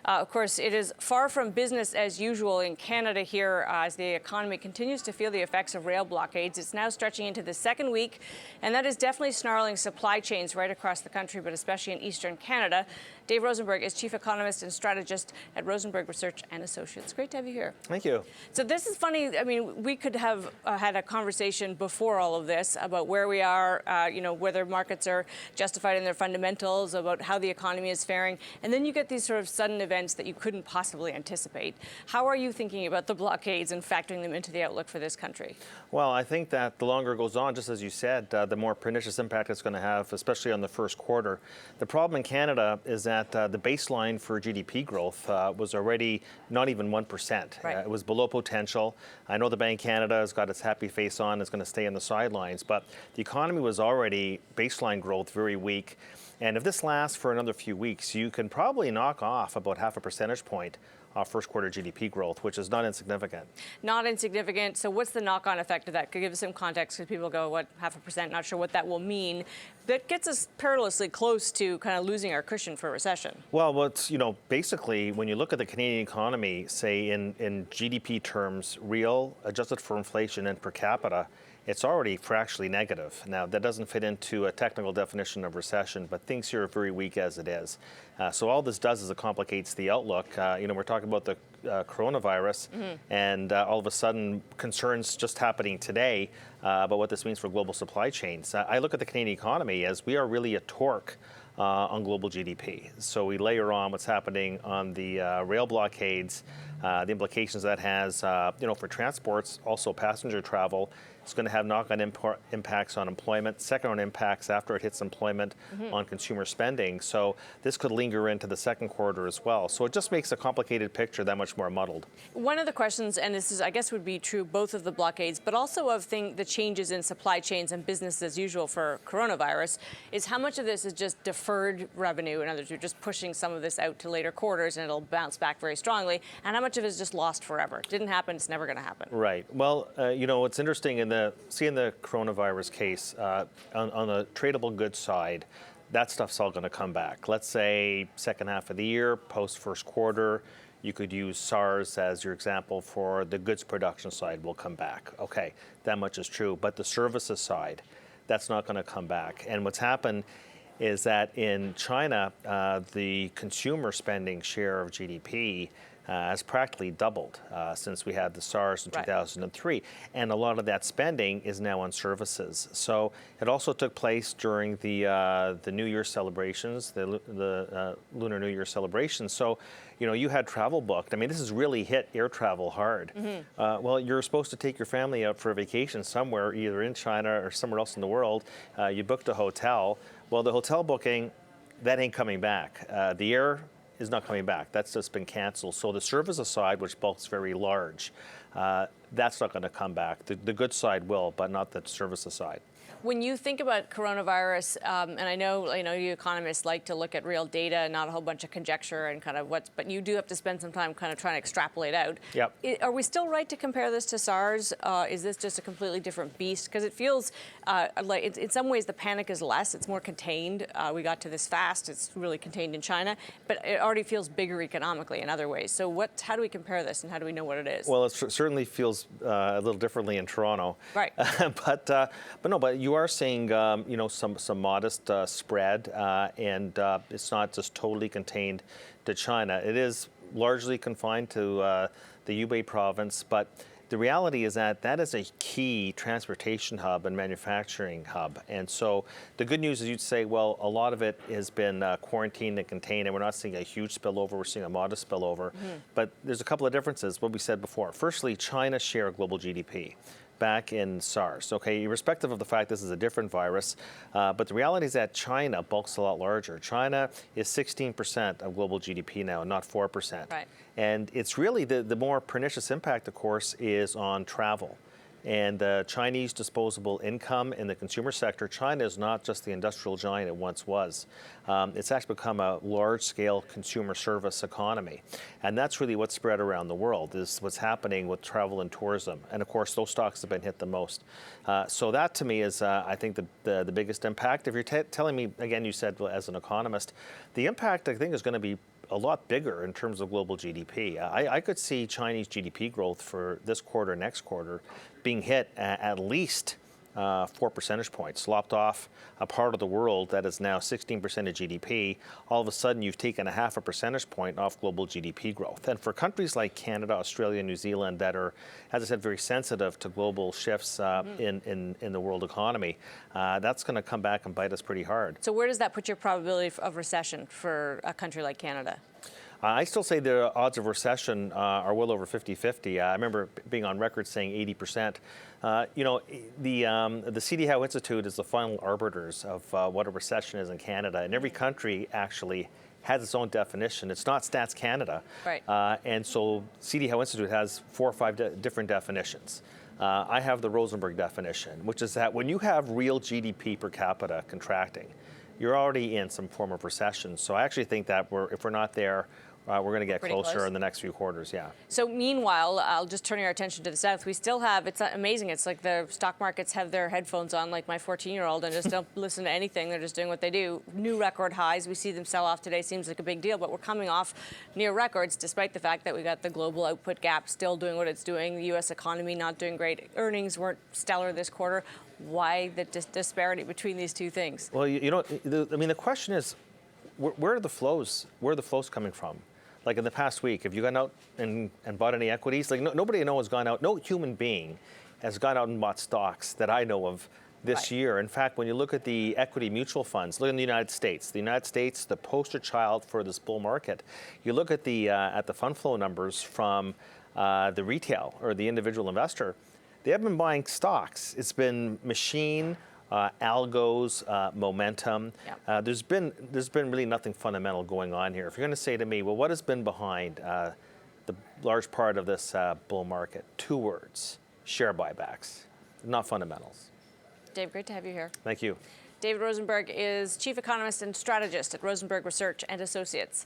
Of course, it is far from business as usual in Canada here as the economy continues to feel the effects of rail blockades. It's now stretching into the second week, and that is definitely snarling supply chains right across the country, but especially in eastern Canada. Dave Rosenberg is chief economist and strategist at Rosenberg Research and Associates. Great to have you here. Thank you. So this is funny. I mean, we could have had a conversation before all of this about where we are, whether markets are justified in their fundamentals, about how the economy is faring. And then you get these sort of sudden events that you couldn't possibly anticipate. How are you thinking about the blockades and factoring them into the outlook for this country? Well, I think that the longer it goes on, just as you said, the more pernicious impact it's going to have, especially on the first quarter. The problem in Canada is that the baseline for GDP growth was already not even 1%. Right. It was below potential. I know the Bank of Canada has got its happy face on, is going to stay on the sidelines, but the economy was already baseline growth very weak. And if this lasts for another few weeks, you can probably knock off about half a percentage point off first quarter GDP growth, which is not insignificant. Not insignificant. So what's the knock-on effect of that? Could you give us some context because people go, what, 0.5%, not sure what that will mean. That gets us perilously close to kind of losing our cushion for recession. Well, what's, basically, when you look at the Canadian economy, say in GDP terms, real, adjusted for inflation and per capita, it's already fractionally negative. Now, that doesn't fit into a technical definition of recession, but things here are very weak as it is. So all this does is it complicates the outlook. We're talking about the coronavirus, and all of a sudden concerns just happening today about what this means for global supply chains. I look at the Canadian economy as we are really a torque on global GDP. So we layer on what's happening on the rail blockades, the implications that has, for transports, also passenger travel. It's going to have knock-on impacts on employment, second-order impacts after it hits employment on consumer spending. So this could linger into the second quarter as well. So it just makes a complicated picture that much more muddled. One of the questions, and this is, I guess, would be true both of the blockades, but also of the changes in supply chains and business as usual for coronavirus, is how much of this is just deferred revenue? In other words, you're just pushing some of this out to later quarters and it'll bounce back very strongly. And how much of it is just lost forever? Didn't happen, it's never going to happen. Right. Well, what's interesting in the coronavirus case, on the tradable goods side, that stuff's all going to come back. Let's say second half of the year, post first quarter, you could use SARS as your example for the goods production side will come back. Okay, that much is true. But the services side, that's not going to come back. And what's happened is that in China, the consumer spending share of GDP has practically doubled since we had the SARS in 2003. And a lot of that spending is now on services. So it also took place during the New Year celebrations, the Lunar New Year celebrations. So, you had travel booked. I mean, this has really hit air travel hard. Well, you're supposed to take your family out for a vacation somewhere, either in China or somewhere else in the world. You booked a hotel. Well, the hotel booking, that ain't coming back. The air is not coming back. That's just been canceled. So the services side, which bulk's very large, that's not going to come back. The goods side will, but not the services side. When you think about coronavirus, and I know you economists like to look at real data, not a whole bunch of conjecture and kind of but you do have to spend some time kind of trying to extrapolate out. Yep. Are we still right to compare this to SARS? Is this just a completely different beast? Because it feels like in some ways the panic is less. It's more contained. We got to this fast. It's really contained in China, but it already feels bigger economically in other ways. So how do we compare this, and how do we know what it is? Well, it certainly feels a little differently in Toronto. Right. But you are seeing, some modest spread, and it's not just totally contained to China. It is largely confined to the Hubei province, but the reality is that is a key transportation hub and manufacturing hub. And so the good news is you'd say, well, a lot of it has been quarantined and contained, and we're not seeing a huge spillover. We're seeing a modest spillover. But there's a couple of differences, what we said before. Firstly, China's share of global GDP back in SARS. Okay, irrespective of the fact this is a different virus, but the reality is that China bulks a lot larger. China is 16% of global GDP now, not 4%. Right. And it's really the more pernicious impact, of course, is on travel. And the Chinese disposable income in the consumer sector, China is not just the industrial giant it once was. It's actually become a large-scale consumer service economy. And that's really what's spread around the world, is what's happening with travel and tourism. And of course, those stocks have been hit the most. So that, to me, is, I think, the biggest impact. If you're telling me, again, you said, well, as an economist, the impact, I think, is going to be a lot bigger in terms of global GDP. I could see Chinese GDP growth for this quarter, next quarter, being hit at least 4 percentage points, lopped off a part of the world that is now 16% of GDP. All of a sudden, you've taken a half a percentage point off global GDP growth. And for countries like Canada, Australia, New Zealand that are, as I said, very sensitive to global shifts in the world economy, that's going to come back and bite us pretty hard. So where does that put your probability of recession for a country like Canada? I still say the odds of recession are well over 50-50. I remember being on record saying 80%. The CD Howe Institute is the final arbiters of what a recession is in Canada, and every country actually has its own definition. It's not Stats Canada. Right. And so CD Howe Institute has 4 or 5 different definitions. I have the Rosenberg definition, which is that when you have real GDP per capita contracting, you're already in some form of recession. So I actually think that if we're not there, we're going to get closer in the next few quarters, yeah. So meanwhile, I'll just turn our attention to the South. We still have, it's amazing, it's like the stock markets have their headphones on like my 14-year-old and just don't listen to anything. They're just doing what they do. New record highs. We see them sell off today. Seems like a big deal, but we're coming off near records despite the fact that we got the global output gap still doing what it's doing. The U.S. economy not doing great. Earnings weren't stellar this quarter. Why the disparity between these two things? Well, the question is, where are the flows? Where are the flows coming from? Like in the past week, have you gone out and bought any equities? Like nobody I know has gone out. No human being has gone out and bought stocks that I know of this year. In fact, when you look at the equity mutual funds, look in the United States. The United States, the poster child for this bull market. You look at the fund flow numbers from the retail or the individual investor. They have been buying stocks. It's been machine, algos, momentum. Yep. There's been really nothing fundamental going on here. If you're going to say to me, well, what has been behind the large part of this bull market? 2 words: share buybacks, not fundamentals. Dave, great to have you here. Thank you. David Rosenberg is chief economist and strategist at Rosenberg Research and Associates.